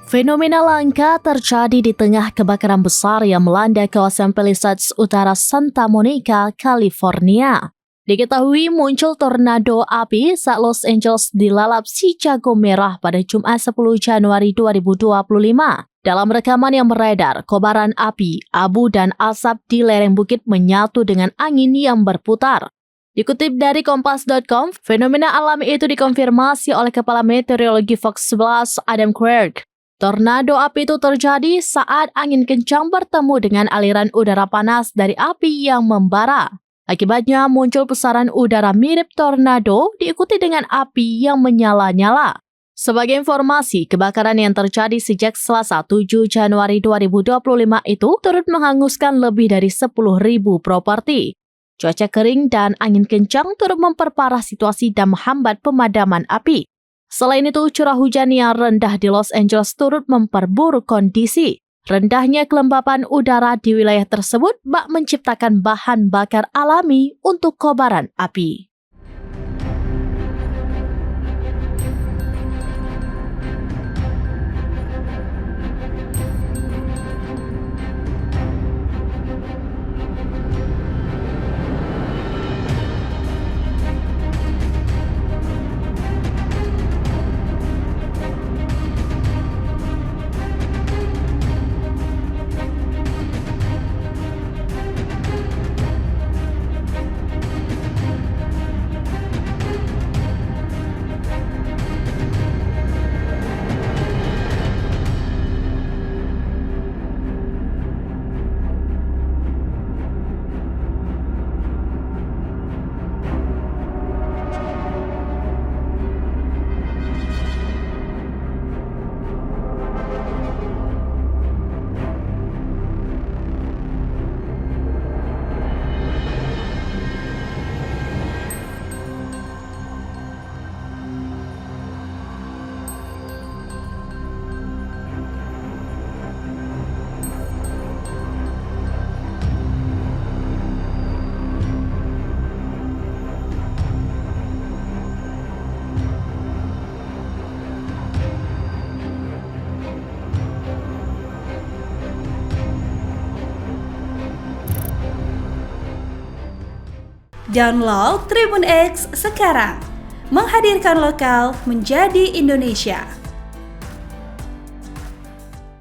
Fenomena langka terjadi di tengah kebakaran besar yang melanda kawasan Palisades Utara Santa Monica, California. Diketahui muncul tornado api saat Los Angeles dilalap si jago merah pada Jumat 10 Januari 2025. Dalam rekaman yang beredar, kobaran api, abu dan asap di lereng bukit menyatu dengan angin yang berputar. Dikutip dari Kompas.com, fenomena alami itu dikonfirmasi oleh Kepala Meteorologi Fox 11 Adam Quirk. Tornado api itu terjadi saat angin kencang bertemu dengan aliran udara panas dari api yang membara. Akibatnya muncul pusaran udara mirip tornado diikuti dengan api yang menyala-nyala. Sebagai informasi, kebakaran yang terjadi sejak Selasa 7 Januari 2025 itu turut menghanguskan lebih dari 10.000 properti. Cuaca kering dan angin kencang turut memperparah situasi dan menghambat pemadaman api. Selain itu, curah hujan yang rendah di Los Angeles turut memperburuk kondisi. Rendahnya kelembapan udara di wilayah tersebut bak menciptakan bahan bakar alami untuk kobaran api. Download Tribun X sekarang, menghadirkan lokal menjadi Indonesia.